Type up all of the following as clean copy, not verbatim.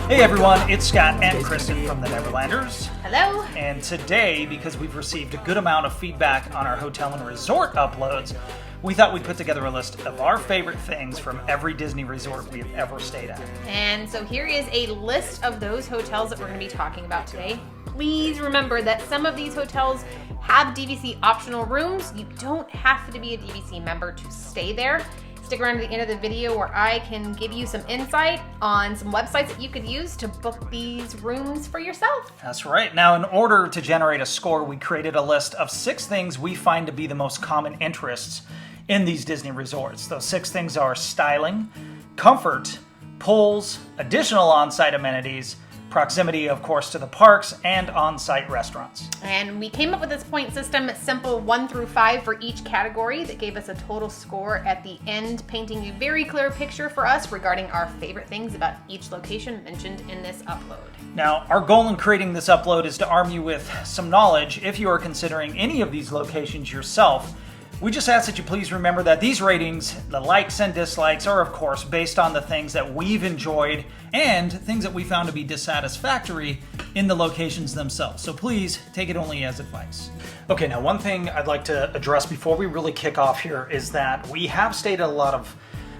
Hey everyone, it's Scott and Kristen from the Neverlanders. Hello. And today, because we've received a good amount of feedback on our hotel and resort uploads, we thought we'd put together a list of our favorite things from every Disney resort we've ever stayed at. And so here is a list of those hotels that we're going to be talking about today. Please remember that some of these hotels have DVC optional rooms. You don't have to be a DVC member to stay there. Stick around to the end of the video where I can give you some insight on some websites that you could use to book these rooms for yourself. That's right. Now, in order to generate a score, we created a list of 6 things we find to be the most common interests in these Disney resorts. Those 6 things are styling, comfort, pools, additional on-site amenities, proximity, of course, to the parks, and on-site restaurants. And we came up with this point system, simple 1 through 5 for each category that gave us a total score at the end, painting a very clear picture for us regarding our favorite things about each location mentioned in this upload. Now, our goal in creating this upload is to arm you with some knowledge if you are considering any of these locations yourself. We just ask that you please remember that these ratings, the likes and dislikes, are of course based on the things that we've enjoyed and things that we found to be dissatisfactory in the locations themselves. So please take it only as advice. Okay, now one thing I'd like to address before we really kick off here is that we have stayed at a lot of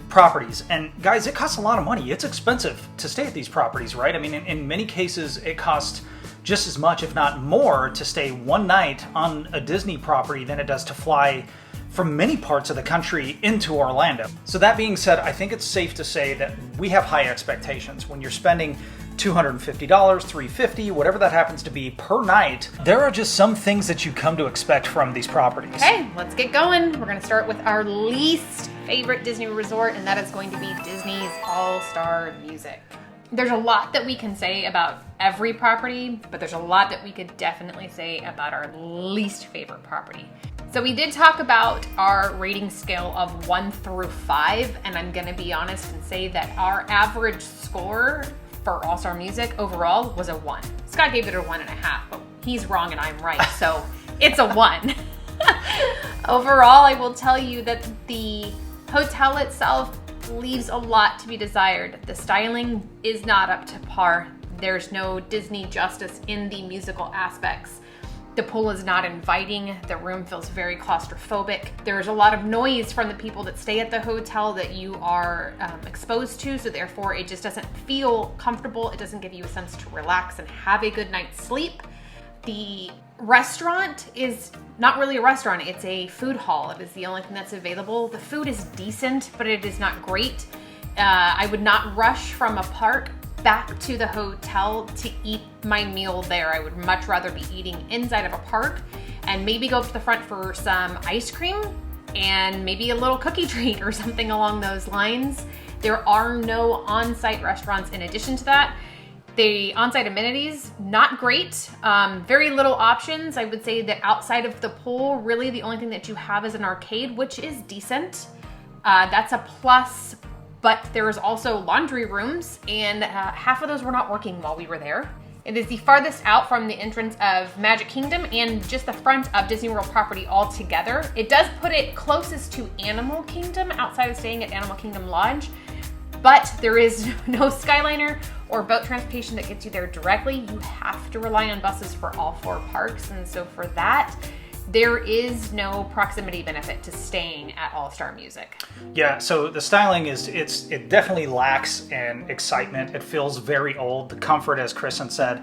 properties. And guys, it costs a lot of money. It's expensive to stay at these properties, right? I mean, in many cases, it costs just as much, if not more, to stay one night on a Disney property than it does to fly from many parts of the country into Orlando. So that being said, I think it's safe to say that we have high expectations. When you're spending $250, $350, whatever that happens to be per night, there are just some things that you come to expect from these properties. Okay, let's get going. We're going to start with our least favorite Disney resort, and that is going to be Disney's AllStar Music. There's a lot that we can say about every property, but there's a lot that we could definitely say about our least favorite property. So we did talk about our rating scale of 1 through 5, and I'm gonna be honest and say that our average score for AllStar Music overall was a 1. Scott gave it a 1.5, but he's wrong and I'm right, so it's a 1. Overall, I will tell you that the hotel itself leaves a lot to be desired. The styling is not up to par. There's no Disney justice in the musical aspects. The pool is not inviting. The room feels very claustrophobic. There's a lot of noise from the people that stay at the hotel that you are exposed to, so therefore it just doesn't feel comfortable. It doesn't give you a sense to relax and have a good night's sleep. The restaurant is not really a restaurant, it's a food hall. It is the only thing that's available. The food is decent, but it is not great. I would not rush from a park back to the hotel to eat my meal there. I would much rather be eating inside of a park and maybe go up to the front for some ice cream and maybe a little cookie treat or something along those lines. There are no on-site restaurants in addition to that. The on-site amenities, not great. Very little options. I would say that outside of the pool, really the only thing that you have is an arcade, which is decent. That's a plus, but there is also laundry rooms, and half of those were not working while we were there. It is the farthest out from the entrance of Magic Kingdom and just the front of Disney World property altogether. It does put it closest to Animal Kingdom outside of staying at Animal Kingdom Lodge, but there is no Skyliner or boat transportation that gets you there directly. You have to rely on buses for all 4 parks, and so for that, there is no proximity benefit to staying at AllStar Music. Yeah, so the styling it definitely lacks in excitement. It feels very old. The comfort, as Kristen said,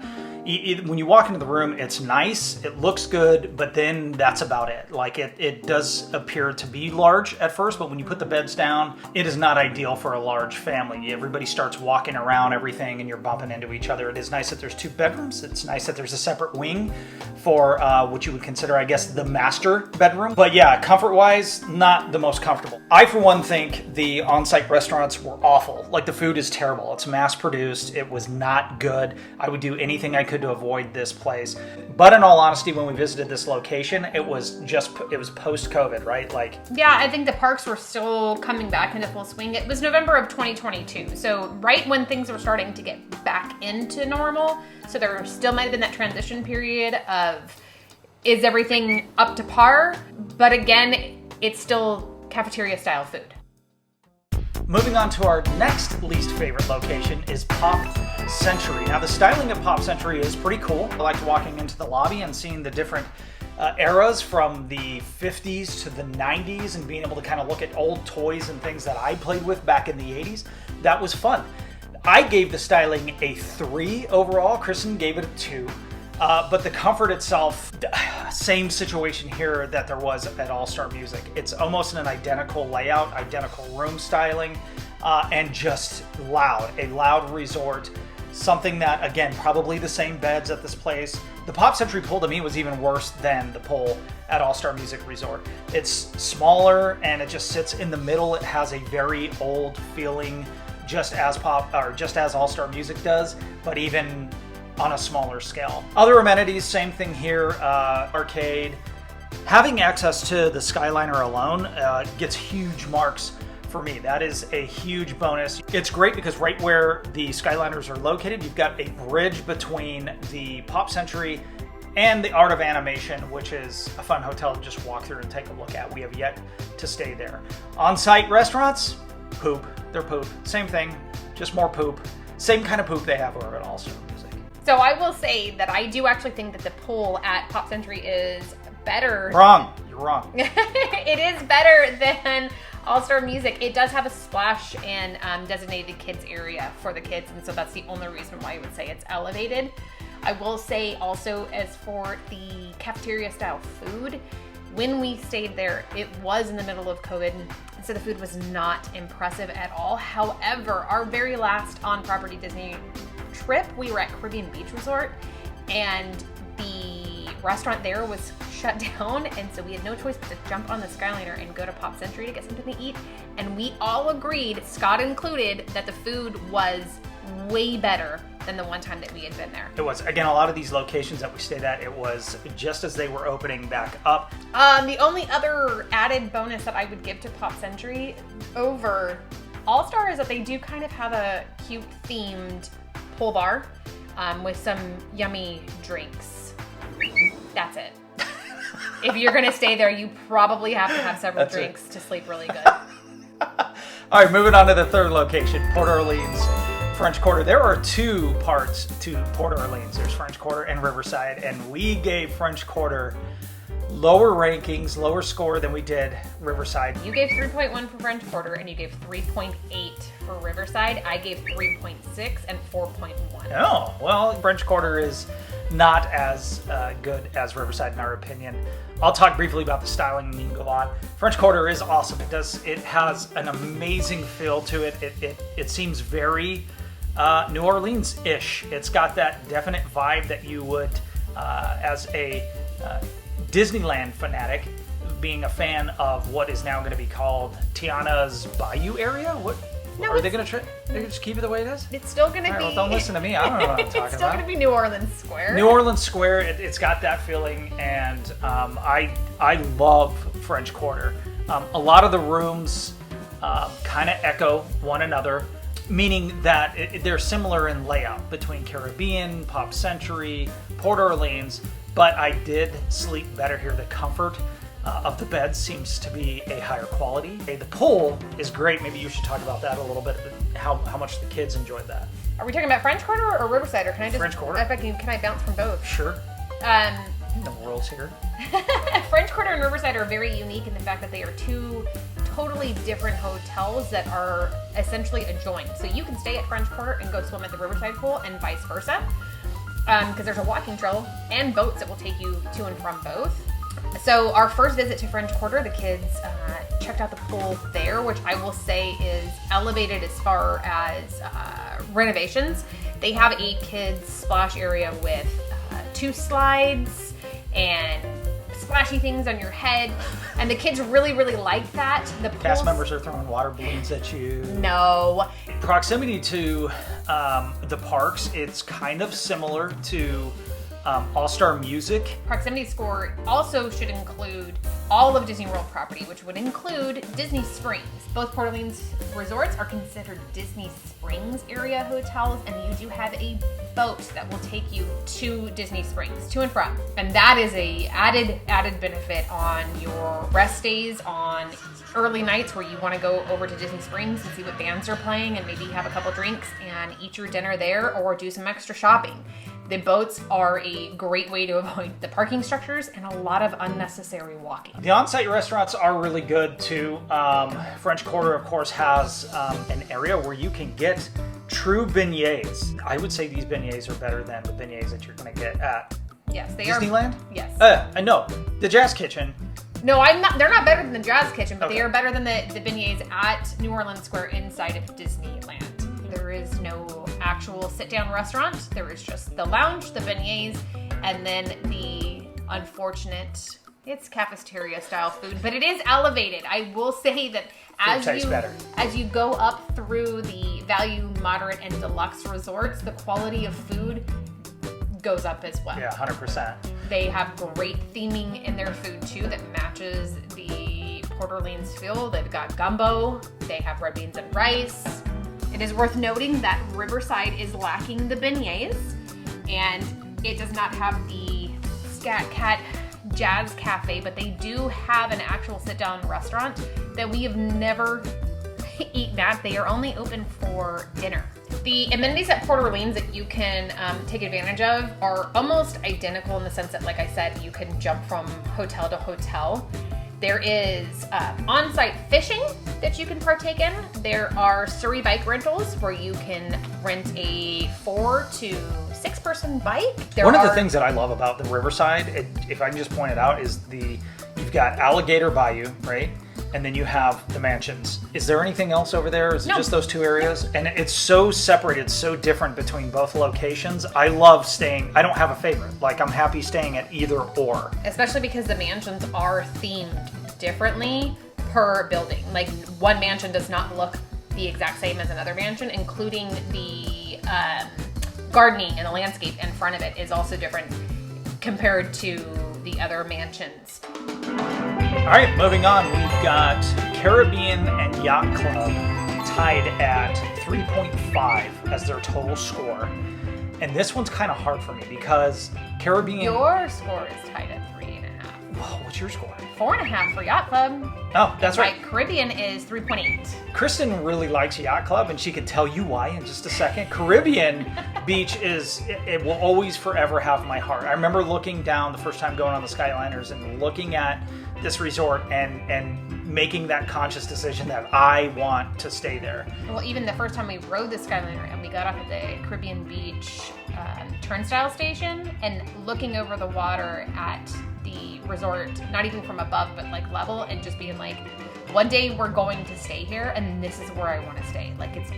when you walk into the room, it's nice, it looks good, but then that's about it. Like it does appear to be large at first, but when you put the beds down, it is not ideal for a large family. Everybody starts walking around everything and you're bumping into each other. It is nice that there's 2 bedrooms. It's nice that there's a separate wing for what you would consider, I guess, the master bedroom. But yeah, comfort-wise, not the most comfortable. I, for one, think the on-site restaurants were awful. Like the food is terrible. It's mass-produced. It was not good. I would do anything I could to avoid this place. But in all honesty, when we visited this location, it was post-COVID, right? Like, yeah, I think the parks were still coming back into full swing. It was November of 2022, so right when things were starting to get back into normal. So there still might have been that transition period of, is everything up to par? But again, it's still cafeteria style food. Moving on to our next least favorite location is Pop Century. Now, the styling of Pop Century is pretty cool. I liked walking into the lobby and seeing the different eras from the 50s to the 90s and being able to kind of look at old toys and things that I played with back in the 80s. That was fun. I gave the styling a 3 overall. Kristen gave it a 2. But the comfort itself, same situation here that there was at AllStar Music. It's almost an identical layout, identical room styling, and just loud. A loud resort. Something that, again, probably the same beds at this place. The Pop Century pool to me was even worse than the pool at AllStar Music Resort. It's smaller and it just sits in the middle. It has a very old feeling, just as AllStar Music does, but even on a smaller scale. Other amenities, same thing here, arcade. Having access to the Skyliner alone gets huge marks for me. That is a huge bonus. It's great because right where the Skyliners are located, you've got a bridge between the Pop Century and the Art of Animation, which is a fun hotel to just walk through and take a look at. We have yet to stay there. On-site restaurants, poop. They're poop. Same thing, just more poop. Same kind of poop they have over at AllStar Music. So I will say that I do actually think that the pool at Pop Century is better. Wrong. You're wrong. It is better than AllStar Music. It does have a splash and designated kids area for the kids, and so that's the only reason why I would say it's elevated. I will say also, as for the cafeteria style food, when we stayed there, it was in the middle of COVID, so the food was not impressive at all. However, our very last on-property Disney trip, we were at Caribbean Beach Resort, and the restaurant there was shut down, and so we had no choice but to jump on the Skyliner and go to Pop Century to get something to eat. And we all agreed, Scott included, that the food was way better than the one time that we had been there. It was. Again, a lot of these locations that we stayed at, it was just as they were opening back up. The only other added bonus that I would give to Pop Century over AllStar is that they do kind of have a cute themed pool bar with some yummy drinks. That's it. If you're going to stay there, you probably have to have several drinks to sleep really good. All right, moving on to the third location, Port Orleans French Quarter. There are 2 parts to Port Orleans. There's French Quarter and Riverside, and we gave French Quarter lower rankings, lower score than we did Riverside. You gave 3.1 for French Quarter, and you gave 3.8 for Riverside. I gave 3.6 and 4.1. Oh, well, French Quarter is not as good as Riverside in our opinion. I'll talk briefly about the styling and you can go on. French Quarter is awesome. It has an amazing feel to it. It seems very New Orleans-ish. It's got that definite vibe that you would, as a Disneyland fanatic, being a fan of what is now going to be called Tiana's Bayou area. What? No, are they going to try? They're going to just keep it the way it is? It's still going to be. Well, don't listen to me. I don't know what I'm talking about. It's still going to be New Orleans Square. New Orleans Square. It's got that feeling, and I love French Quarter. A lot of the rooms kind of echo one another, meaning that they're similar in layout between Caribbean, Pop Century, Port Orleans. But I did sleep better here. The comfort of the bed seems to be a higher quality. The pool is great. Maybe you should talk about that a little bit, how much the kids enjoyed that. Are we talking about French Quarter or Riverside? Or can I just French Quarter. Can I bounce from both? Sure. The rules here. French Quarter and Riverside are very unique in the fact that they are 2 totally different hotels that are essentially adjoined. So you can stay at French Quarter and go swim at the Riverside pool and vice versa. Because there's a walking trail and boats that will take you to and from both. So our first visit to French Quarter, the kids checked out the pool there, which I will say is elevated as far as renovations. They have a kids splash area with 2 slides and splashy things on your head, and the kids really, really like that. The Cast members are throwing water balloons at you. No. Proximity to the parks, it's kind of similar to AllStar Music. Proximity score also should include all of Disney World property, which would include Disney Springs. Both Port Orleans resorts are considered Disney Springs area hotels, and you do have a boat that will take you to Disney Springs, to and from. And that is a added benefit on your rest days, on early nights where you want to go over to Disney Springs and see what bands are playing and maybe have a couple drinks and eat your dinner there or do some extra shopping. The boats are a great way to avoid the parking structures and a lot of unnecessary walking. The on-site restaurants are really good too. French Quarter, of course, has an area where you can get true beignets. I would say these beignets are better than the beignets that you're going to get at Yes, they Disneyland? are. Yes. I know. The Jazz Kitchen. No, I'm not. They're not better than the Jazz Kitchen, but Okay. they are better than the beignets at New Orleans Square inside of Disneyland. There is no actual sit-down restaurant. There is just the lounge, the beignets, and then the unfortunate, it's cafeteria-style food, but it is elevated. I will say that as you go up through the value, moderate, and deluxe resorts, the quality of food goes up as well. Yeah, 100%. They have great theming in their food too that matches the Port Orleans feel. They've got gumbo, they have red beans and rice. It is worth noting that Riverside is lacking the beignets, and it does not have the Scat Cat Jazz Cafe, but they do have an actual sit-down restaurant that we have never eaten at. They are only open for dinner. The amenities at Port Orleans that you can take advantage of are almost identical in the sense that, like I said, you can jump from hotel to hotel. There is on-site fishing that you can partake in. There are Surrey bike rentals where you can rent a 4 to 6 person bike. One of the things that I love about the Riverside, if I can just point it out, is you've got Alligator Bayou, right? And then you have the mansions. Is there anything else over there? Is it just those two areas? And it's so separated, so different between both locations. I love staying. I don't have a favorite. Like, I'm happy staying at either or. Especially because the mansions are themed differently per building. Like, one mansion does not look the exact same as another mansion, including the gardening and the landscape in front of it is also different compared to the other mansions. All right, moving on. We've got Caribbean and Yacht Club tied at 3.5 as their total score. And this one's kind of hard for me because Caribbean... Your score is tied at 3.5. Oh, what's your score? 4.5 for Yacht Club. Oh, that's right. Caribbean is 3.8. Kristen really likes Yacht Club, and she can tell you why in just a second. Caribbean Beach it will always forever have my heart. I remember looking down the first time going on the Skyliners and looking at this resort and making that conscious decision that I want to stay there. Well, even the first time we rode the Skyliner and we got off at the Caribbean Beach turnstile station and looking over the water at the resort, not even from above, but like level, and just being like, one day we're going to stay here and this is where I want to stay. Like, it's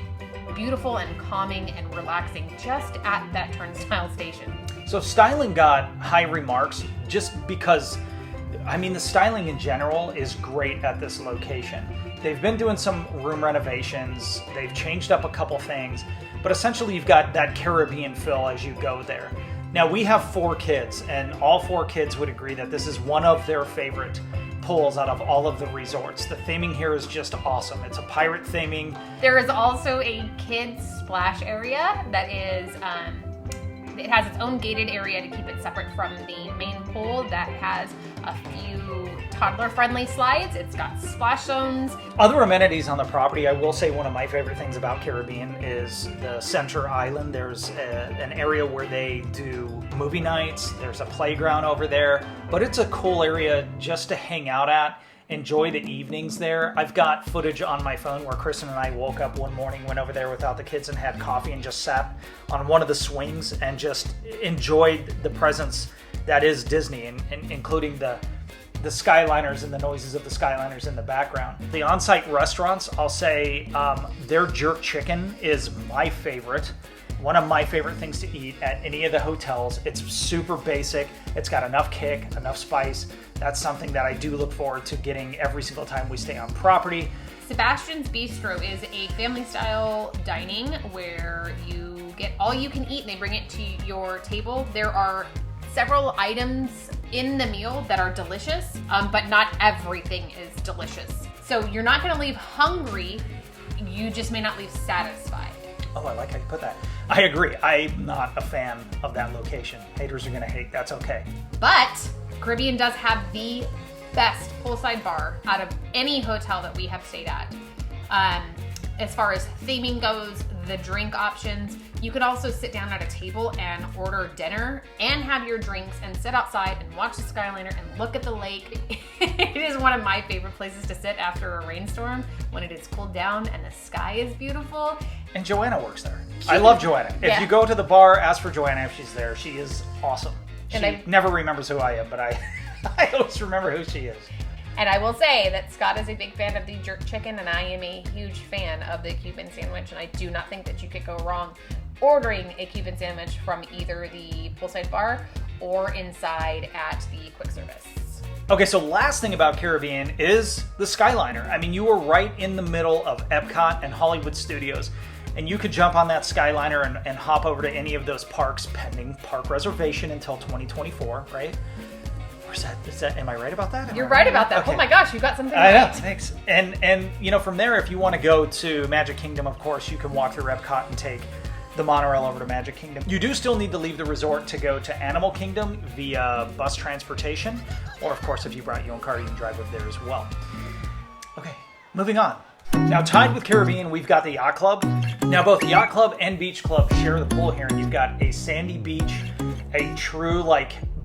beautiful and calming and relaxing just at that turnstile station. So styling got high remarks just because, I mean, the styling in general is great at this location. They've been doing some room renovations, they've changed up a couple things, but essentially you've got that Caribbean feel as you go there. Now, we have 4 kids, and all 4 kids would agree that this is one of their favorite pools out of all of the resorts. The theming here is just awesome. It's a pirate theming. There is also a kids splash area that is, it has its own gated area to keep it separate from the main pool that has a few toddler-friendly slides. It's got splash zones. Other amenities on the property, I will say one of my favorite things about Caribbean is the center island. There's an area where they do movie nights. There's a playground over there, but it's a cool area just to hang out at. Enjoy the evenings there. I've got footage on my phone where Kristen and I woke up one morning, went over there without the kids and had coffee and just sat on one of the swings and just enjoyed the presence that is Disney, and including the Skyliners and the noises of the Skyliners in the background. The on-site restaurants, I'll say their jerk chicken is my favorite. One of my favorite things to eat at any of the hotels. It's super basic. It's got enough kick, enough spice. That's something that I do look forward to getting every single time we stay on property. Sebastian's Bistro is a family-style dining where you get all you can eat and they bring it to your table. There are several items in the meal that are delicious, but not everything is delicious. So you're not going to leave hungry, you just may not leave satisfied. Oh, I like how you put that. I agree. I'm not a fan of that location. Haters are going to hate. That's okay. But Caribbean does have the best poolside bar out of any hotel that we have stayed at. As far as theming goes, the drink options, you could also sit down at a table and order dinner and have your drinks and sit outside and watch the Skyliner and look at the lake. It is one of my favorite places to sit after a rainstorm when it is cooled down and the sky is beautiful. And Joanna works there. I love Joanna. If you go to the bar, ask for Joanna if she's there. She is awesome. She never remembers who I am, but I always remember who she is. And I will say that Scott is a big fan of the jerk chicken, and I am a huge fan of the Cuban sandwich, and I do not think that you could go wrong ordering a Cuban sandwich from either the poolside bar or inside at the quick service. Okay, so last thing about Caribbean is the Skyliner. I mean, you were right in the middle of Epcot and Hollywood Studios, and you could jump on that Skyliner and hop over to any of those parks pending park reservation until 2024, right? Am I right about that? You're right about that. Okay. Oh my gosh, you got something right. I know, thanks. And you know, from there, if you want to go to Magic Kingdom, of course, you can walk through Epcot and take the monorail over to Magic Kingdom. You do still need to leave the resort to go to Animal Kingdom via bus transportation, or of course, if you brought your own car, you can drive over there as well. Okay, moving on. Now, tied with Caribbean, we've got the Yacht Club. Now, both the Yacht Club and Beach Club share the pool here, and you've got a sandy beach, a true,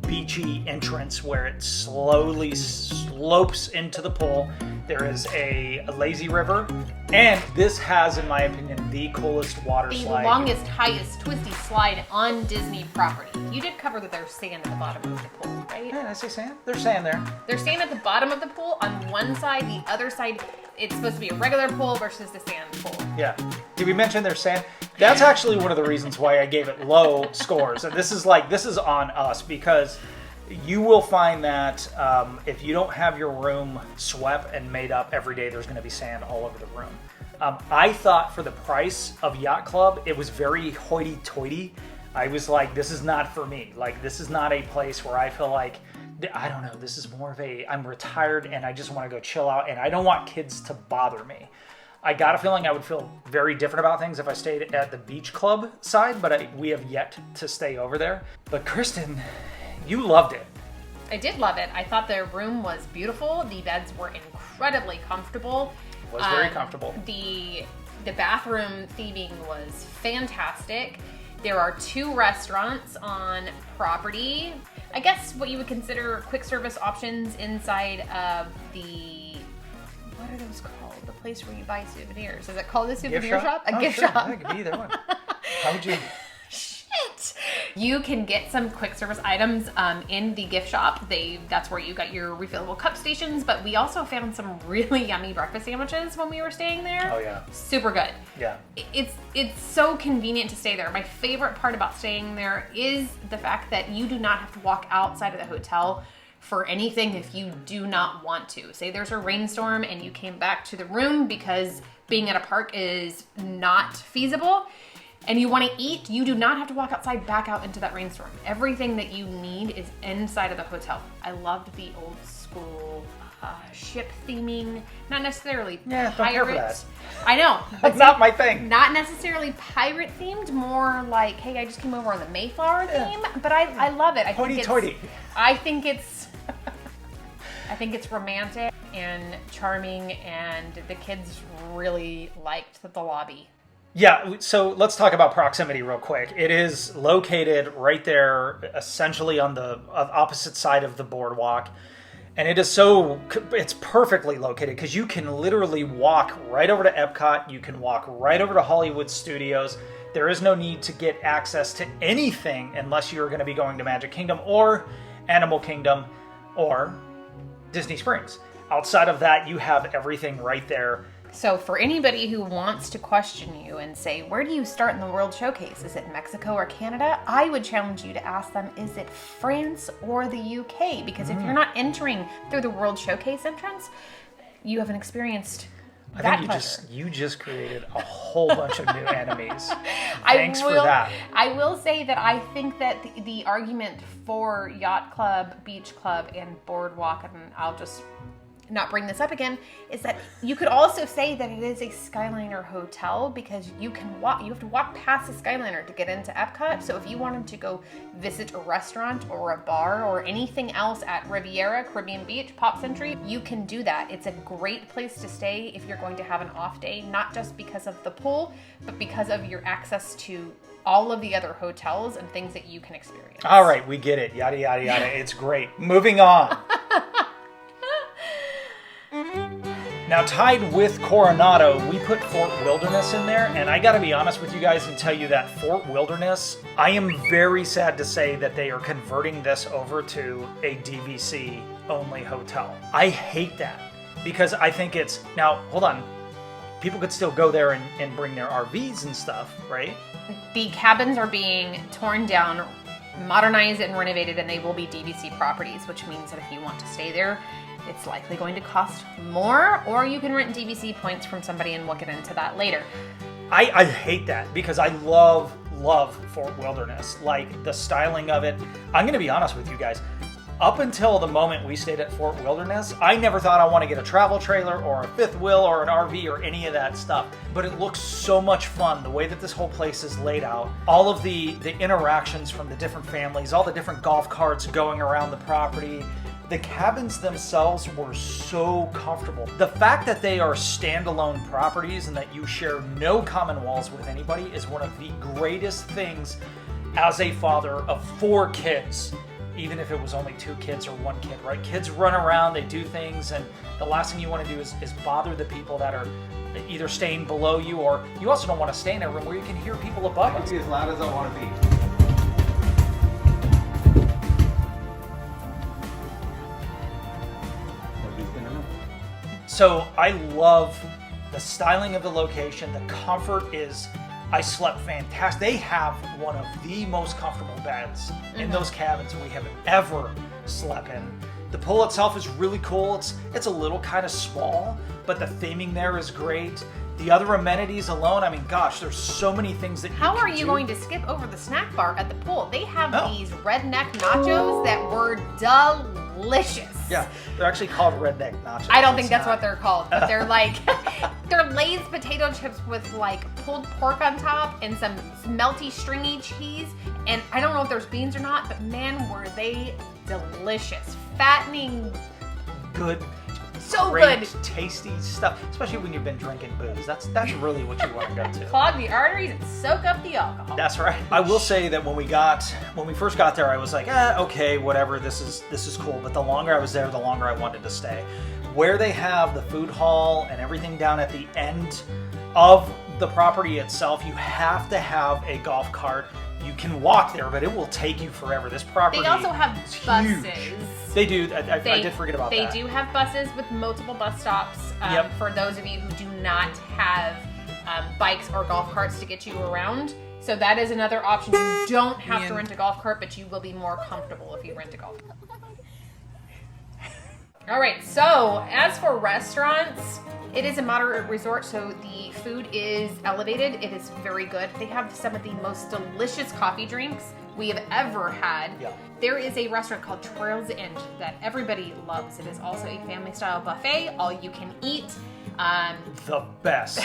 beachy entrance where it slowly slopes into the pool. There is a lazy river, and this has, in my opinion, the coolest water slide. The longest, highest, twisty slide on Disney property. You did cover that there's sand at the bottom of the pool, right? Yeah, did I say sand? There's sand there. There's sand at the bottom of the pool on one side. The other side, it's supposed to be a regular pool versus the sand pool. Yeah. Did we mention there's sand? That's actually one of the reasons why I gave it low scores. And this is on us, because you will find that if you don't have your room swept and made up every day, there's going to be sand all over the room. I thought for the price of Yacht Club, it was very hoity-toity. I was like, this is not for me. This is not a place where I feel like, I don't know, this is more of I'm retired and I just want to go chill out and I don't want kids to bother me. I got a feeling I would feel very different about things if I stayed at the Beach Club side, but we have yet to stay over there. But Kristen, you loved it. I did love it. I thought the room was beautiful. The beds were incredibly comfortable. It was very comfortable. The bathroom theming was fantastic. There are 2 restaurants on property. I guess what you would consider quick service options inside of the, what are those called? The place where you buy souvenirs. Is it called a souvenir shop? A gift shop. That could be either one. How would you? Shit. You can get some quick service items in the gift shop. That's where you got your refillable cup stations, but we also found some really yummy breakfast sandwiches when we were staying there. Oh yeah. Super good. Yeah. It's so convenient to stay there. My favorite part about staying there is the fact that you do not have to walk outside of the hotel for anything if you do not want to. Say there's a rainstorm and you came back to the room because being at a park is not feasible, and you want to eat, you do not have to walk outside back out into that rainstorm. Everything that you need is inside of the hotel. I loved the old school ship theming. Not necessarily pirate. I know. That's not my thing. Not necessarily pirate themed, more like, hey, I just came over on the Mayflower theme. But I love it. Hoity-toity. I think it's romantic and charming, and the kids really liked the lobby. Yeah, so let's talk about proximity real quick. It is located right there, essentially on the opposite side of the boardwalk. And it's perfectly located because you can literally walk right over to Epcot. You can walk right over to Hollywood Studios. There is no need to get access to anything unless you're going to be going to Magic Kingdom or Animal Kingdom or Disney Springs. Outside of that, you have everything right there. So for anybody who wants to question you and say, where do you start in the World Showcase? Is it Mexico or Canada? I would challenge you to ask them, is it France or the UK? Because if you're not entering through the World Showcase entrance, you haven't experienced I that think pleasure. you just created a whole bunch of new enemies. Thanks for that. I will say that I think that the argument for Yacht Club, Beach Club, and Boardwalk, and I'll just not bring this up again, is that you could also say that it is a Skyliner hotel because you have to walk past the Skyliner to get into Epcot. So if you wanted to go visit a restaurant or a bar or anything else at Riviera, Caribbean Beach, Pop Century, you can do that. It's a great place to stay if you're going to have an off day, not just because of the pool, but because of your access to all of the other hotels and things that you can experience. All right, we get it. Yada, yada, yada. It's great. Moving on. Now, tied with Coronado, we put Fort Wilderness in there, and I gotta be honest with you guys and tell you that Fort Wilderness, I am very sad to say that they are converting this over to a DVC-only hotel. I hate that, because I think it's... Now, hold on. People could still go there and bring their RVs and stuff, right? The cabins are being torn down, modernized, and renovated, and they will be DVC properties, which means that if you want to stay there, it's likely going to cost more, or you can rent DVC points from somebody, and we'll get into that later. I hate that because I love Fort Wilderness. Like, the styling of it. I'm going to be honest with you guys. Up until the moment we stayed at Fort Wilderness, I never thought I want to get a travel trailer or a fifth wheel or an RV or any of that stuff. But it looks so much fun, the way that this whole place is laid out. All of the interactions from the different families, all the different golf carts going around the property. The cabins themselves were so comfortable. The fact that they are standalone properties and that you share no common walls with anybody is one of the greatest things as a father of 4 kids. Even if it was only 2 kids or 1 kid, right? Kids run around, they do things, and the last thing you want to do is bother the people that are either staying below you, or you also don't want to stay in a room where you can hear people above us. I can be as loud as I want to be. So I love the styling of the location. The comfort is, I slept fantastic. They have one of the most comfortable beds in those cabins we have ever slept in. The pool itself is really cool. It's a little kind of small, but the theming there is great. The other amenities alone, I mean, gosh, there's so many things that you How can are you do. going to skip over the snack bar at the pool? They have Oh. these redneck nachos that were delicious. Yeah, they're actually called redneck nachos. I don't think It's that's not- what they're called, but they're like, they're Lay's potato chips with like pulled pork on top and some melty stringy cheese. And I don't know if there's beans or not, but man, were they delicious. Fattening, good. so Great, good. tasty stuff, especially when you've been drinking booze. That's really what you want to go to. Clog the arteries and soak up the alcohol. That's right. I will say that when we first got there, I was like, okay, whatever, this is cool. But the longer I was there, the longer I wanted to stay. Where they have the food hall and everything down at the end of the property itself, you have to have a golf cart. You can walk there, but it will take you forever. This property They also have is buses. huge. They do. I did forget about that. They do have buses with multiple bus stops. Yep. For those of you who do not have bikes or golf carts to get you around. So that is another option. You don't have to rent a golf cart, but you will be more comfortable if you rent a golf cart. All right, so as for restaurants, it is a moderate resort, so the food is elevated. It is very good. They have some of the most delicious coffee drinks we have ever had. Yeah. There is a restaurant called Trails End that everybody loves. It is also a family-style buffet, all you can eat. The best.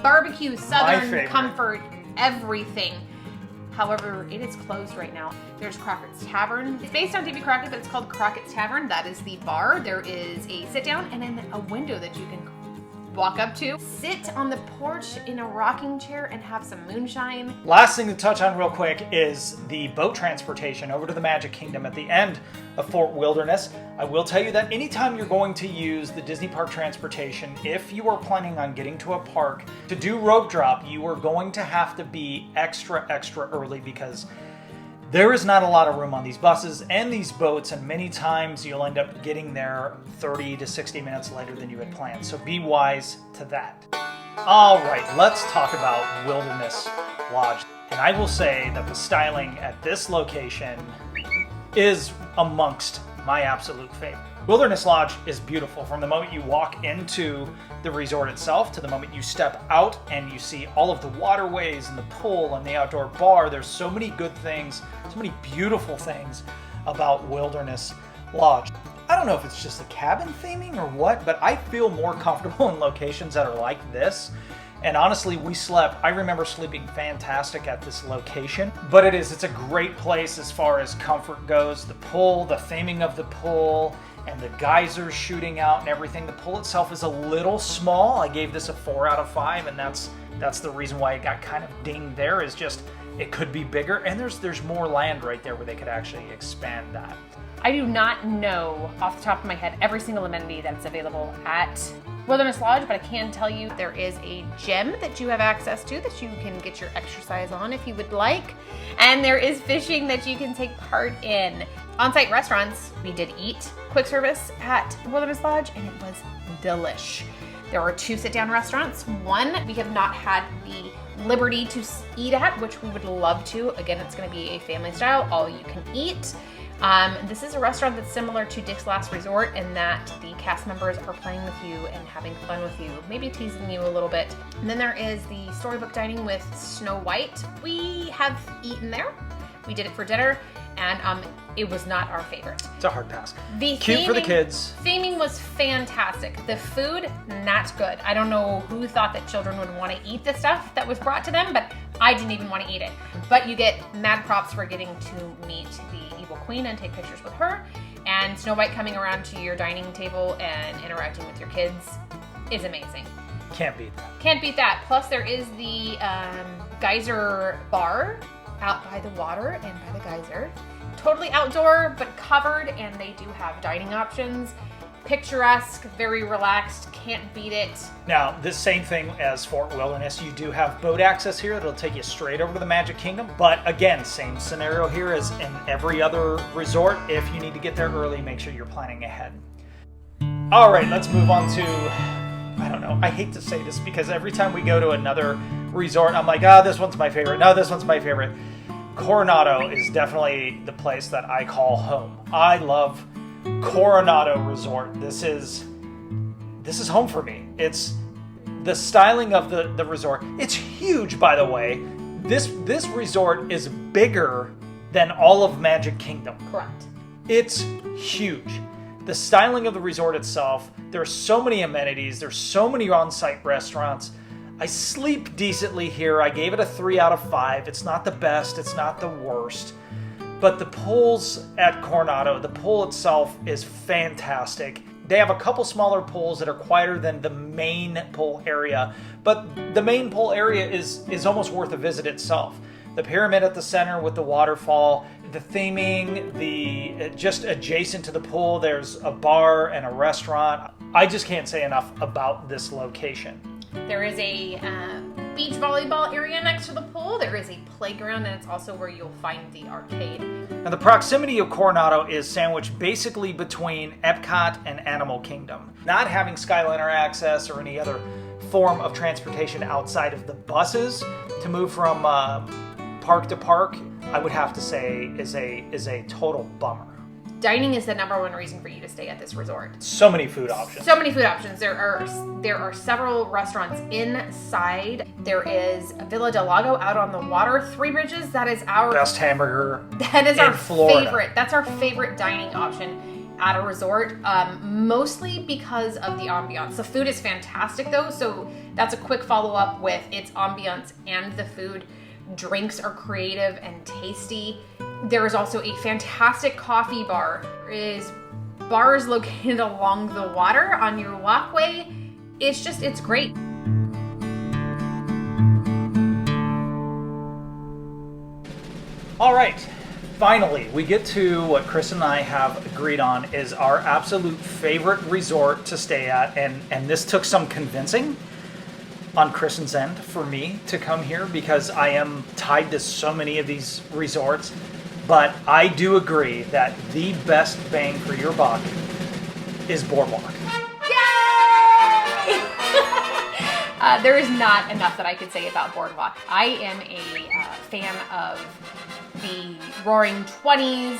Barbecue, Southern favorite. comfort, everything. However, it is closed right now. There's Crockett's Tavern. It's based on Davy Crockett, but it's called Crockett's Tavern. That is the bar. There is a sit down and then a window that you can walk up to. Sit on the porch in a rocking chair and have some moonshine. Last thing to touch on real quick is the boat transportation over to the Magic Kingdom at the end of Fort Wilderness. I will tell you that anytime you're going to use the Disney Park transportation, if you are planning on getting to a park to do rope drop, you are going to have to be extra early because there is not a lot of room on these buses and these boats, and many times you'll end up getting there 30 to 60 minutes later than you had planned. So be wise to that. All right, let's talk about Wilderness Lodge. And I will say that the styling at this location is amongst my absolute favorite. Wilderness Lodge is beautiful from the moment you walk into the resort itself to the moment you step out and you see all of the waterways and the pool and the outdoor bar. There's so many good things, so many beautiful things about Wilderness Lodge. I don't know if it's just the cabin theming or what, but I feel more comfortable in locations that are like this. And honestly, I remember sleeping fantastic at this location. But it's a great place as far as comfort goes. The pool, the theming of the pool, and the geysers shooting out and everything. The pool itself is a little small. I gave this a 4 out of 5, and that's the reason why it got kind of dinged there, is just it could be bigger. And there's more land right there where they could actually expand that. I do not know off the top of my head every single amenity that's available at Wilderness Lodge, but I can tell you there is a gym that you have access to that you can get your exercise on if you would like. And there is fishing that you can take part in. On-site restaurants, we did eat quick service at Wilderness Lodge, and it was delish. There were 2 sit-down restaurants. One we have not had the liberty to eat at, which we would love to. Again, it's going to be a family style, all you can eat. This is a restaurant that's similar to Dick's Last Resort in that the cast members are playing with you and having fun with you, maybe teasing you a little bit. And then there is the Storybook Dining with Snow White. We have eaten there. We did it for dinner, and it was not our favorite. It's a hard pass. Cute for the kids. Theming was fantastic. The food, not good. I don't know who thought that children would want to eat the stuff that was brought to them, but I didn't even want to eat it. But you get mad props for getting to meet the Evil Queen and take pictures with her. And Snow White coming around to your dining table and interacting with your kids is amazing. Can't beat that. Can't beat that. Plus there is the geyser bar out by the water and by the geyser. Totally outdoor, but covered, and they do have dining options. Picturesque, very relaxed, can't beat it. Now, this same thing as Fort Wilderness, you do have boat access here that'll take you straight over to the Magic Kingdom. But again, same scenario here as in every other resort. If you need to get there early, make sure you're planning ahead. All right, let's move on to, I don't know, I hate to say this because every time we go to another resort, I'm like, this one's my favorite. No, this one's my favorite. Coronado is definitely the place that I call home. I love Coronado Resort. This is home for me. It's the styling of the resort. It's huge, by the way. This resort is bigger than all of Magic Kingdom. Correct. It's huge. The styling of the resort itself, there's so many amenities, there's so many on-site restaurants. I sleep decently here. I gave it a 3 out of 5. It's not the best, it's not the worst. But the pools at Coronado, the pool itself is fantastic. They have a couple smaller pools that are quieter than the main pool area, but the main pool area is almost worth a visit itself. The pyramid at the center with the waterfall, the theming, just adjacent to the pool, there's a bar and a restaurant. I just can't say enough about this location. There is a beach volleyball area next to the pool. There is a playground, and it's also where you'll find the arcade. Now, the proximity of Coronado is sandwiched basically between Epcot and Animal Kingdom. Not having Skyliner access or any other form of transportation outside of the buses to move from park to park, I would have to say is a total bummer. Dining is the #1 reason for you to stay at this resort. So many food options. So many food options. There are several restaurants inside. There is Villa del Lago out on the water. Three Bridges, that is our best hamburger. That is our Florida. favorite. That's our favorite dining option at a resort, mostly because of the ambiance. The food is fantastic though, so that's a quick follow-up with its ambiance and the food. Drinks are creative and tasty. There is also a fantastic coffee bar. There is bars located along the water on your walkway. It's great. All right, finally, we get to what Chris and I have agreed on is our absolute favorite resort to stay at, and this took some convincing on Kristen's end for me to come here because I am tied to so many of these resorts. But I do agree that the best bang for your buck is Boardwalk. Yay! There is not enough that I could say about Boardwalk. I am a fan of the Roaring 20s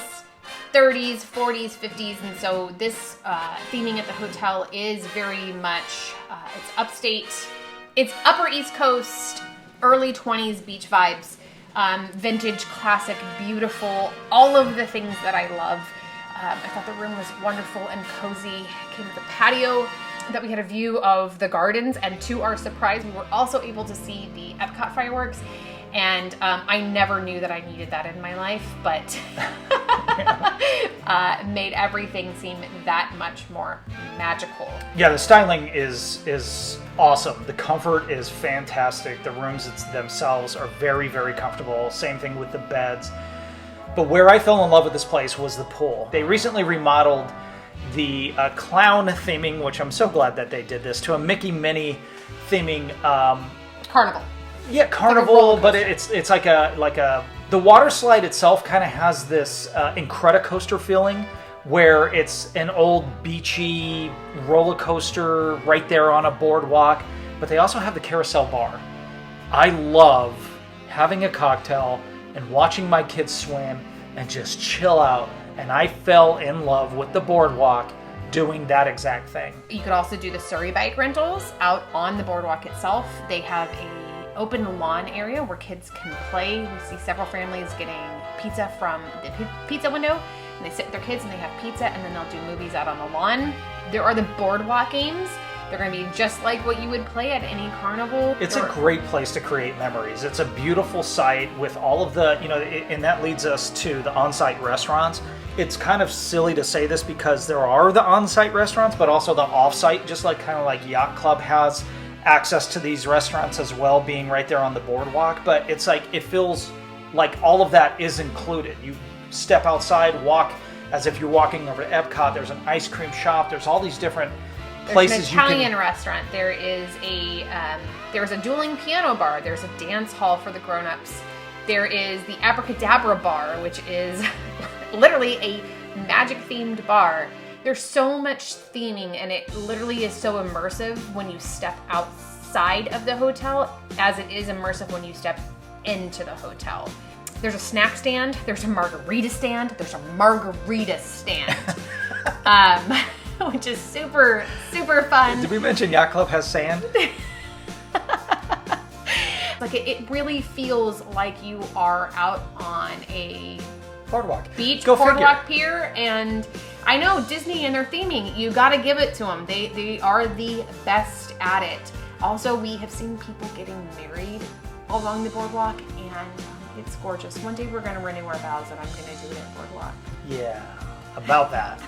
30s, 40s, 50s, and so this theming at the hotel is very much, it's upstate, it's Upper East Coast, early 20s beach vibes, vintage, classic, beautiful, all of the things that I love. I thought the room was wonderful and cozy. It came with a patio that we had a view of the gardens, and to our surprise, we were also able to see the Epcot fireworks. And I never knew that I needed that in my life, but made everything seem that much more magical. Yeah, the styling is awesome. The comfort is fantastic. The rooms themselves are very, very comfortable. Same thing with the beds. But where I fell in love with this place was the pool. They recently remodeled the clown theming, which I'm so glad that they did this, to a Mickey Minnie theming. Carnival. Yeah, carnival, but it's like a the water slide itself kind of has this Incredicoaster feeling, where it's an old beachy roller coaster right there on a boardwalk, but they also have the carousel bar. I love having a cocktail and watching my kids swim and just chill out, and I fell in love with the boardwalk doing that exact thing. You could also do the Surrey bike rentals out on the boardwalk itself. They have a open lawn area where kids can play. We see several families getting pizza from the pizza window, and they sit with their kids and they have pizza, and then they'll do movies out on the lawn. There are the boardwalk games. They're going to be just like what you would play at any carnival. It's a great place to create memories. It's a beautiful site with all of the, and that leads us to the on-site restaurants. It's kind of silly to say this because there are the on-site restaurants, but also the off-site, just like kind of like Yacht Club has access to these restaurants as well, being right there on the boardwalk. But it's like, it feels like all of that is included. You step outside, walk as if you're walking over to Epcot. There's an ice cream shop. There's all these different places. There's an Italian restaurant. There is a dueling piano bar. There's a dance hall for the grown-ups. There is the Abracadabra bar, which is literally a magic-themed bar. There's so much theming, and it literally is so immersive when you step outside of the hotel as it is immersive when you step into the hotel. There's a snack stand, there's a margarita stand, there's a margarita stand, which is super, super fun. Did we mention Yacht Club has sand? Like it really feels like you are out on a boardwalk beach, Go boardwalk figure. pier, and I know Disney and their theming, you gotta give it to them. They are the best at it. Also, we have seen people getting married along the boardwalk, and it's gorgeous. One day we're gonna renew our vows and I'm gonna do it at Boardwalk. Yeah, about that.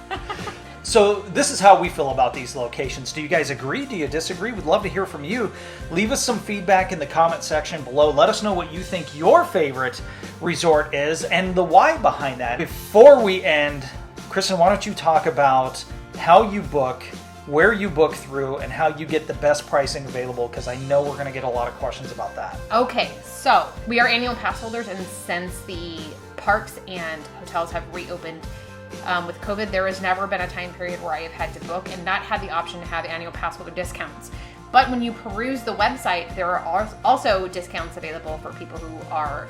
So this is how we feel about these locations. Do you guys agree? Do you disagree? We'd love to hear from you. Leave us some feedback in the comment section below. Let us know what you think your favorite resort is and the why behind that. Before we end, Kristen, why don't you talk about how you book, where you book through, and how you get the best pricing available, because I know we're going to get a lot of questions about that. Okay, so we are annual pass holders, and since the parks and hotels have reopened with COVID, there has never been a time period where I have had to book and not had the option to have annual pass holder discounts. But when you peruse the website, there are also discounts available for people who are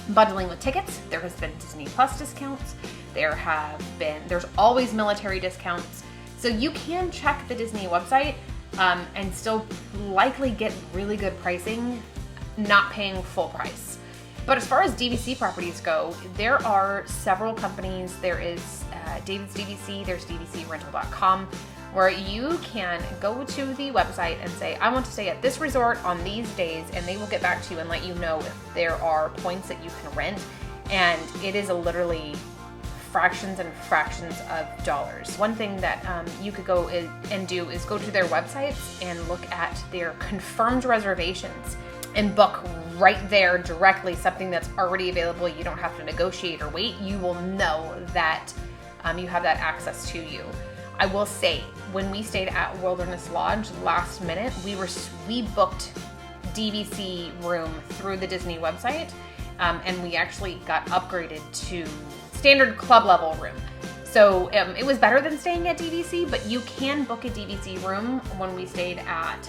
bundling with tickets. There has been Disney Plus discounts. There's always military discounts. So you can check the Disney website and still likely get really good pricing, not paying full price. But as far as DVC properties go, there are several companies. There is David's DVC, there's dvcrental.com, where you can go to the website and say, I want to stay at this resort on these days, and they will get back to you and let you know if there are points that you can rent. And it is literally fractions and fractions of dollars. One thing that you could go and do is go to their websites and look at their confirmed reservations and book right there directly something that's already available. You don't have to negotiate or wait. You will know that you have that access to you. I will say, when we stayed at Wilderness Lodge last minute, we booked DVC room through the Disney website, and we actually got upgraded to standard club level room. So it was better than staying at DVC, but you can book a DVC room. When we stayed at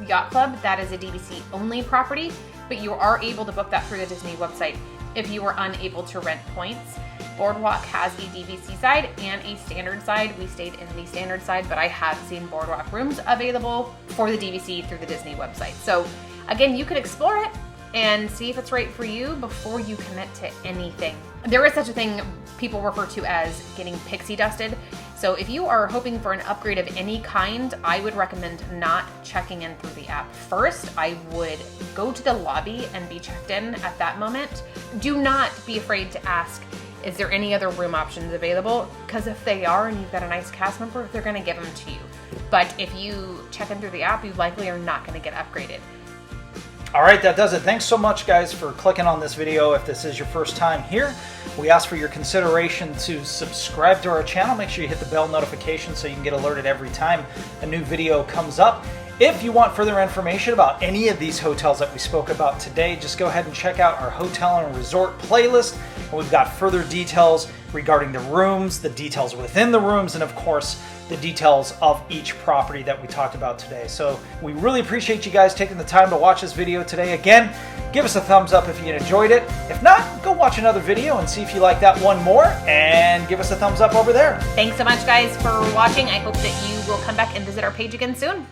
Yacht Club, that is a DVC only property, but you are able to book that through the Disney website. if you were unable to rent points. Boardwalk has a DVC side and a standard side. We stayed in the standard side, but I have seen Boardwalk rooms available for the DVC through the Disney website. So again, you could explore it and see if it's right for you before you commit to anything. There is such a thing people refer to as getting pixie dusted. So if you are hoping for an upgrade of any kind, I would recommend not checking in through the app first. I would go to the lobby and be checked in at that moment. Do not be afraid to ask, is there any other room options available? Because if they are and you've got a nice cast member, they're gonna give them to you. But if you check in through the app, you likely are not gonna get upgraded. All right, that does it. Thanks so much, guys, for clicking on this video. If this is your first time here, we ask for your consideration to subscribe to our channel. Make sure you hit the bell notification so you can get alerted every time a new video comes up. If you want further information about any of these hotels that we spoke about today, just go ahead and check out our hotel and resort playlist. And we've got further details regarding the rooms, the details within the rooms, and of course, the details of each property that we talked about today. So we really appreciate you guys taking the time to watch this video today. Again, give us a thumbs up if you enjoyed it. If not, go watch another video and see if you like that one more, and give us a thumbs up over there. Thanks so much, guys, for watching. I hope that you will come back and visit our page again soon.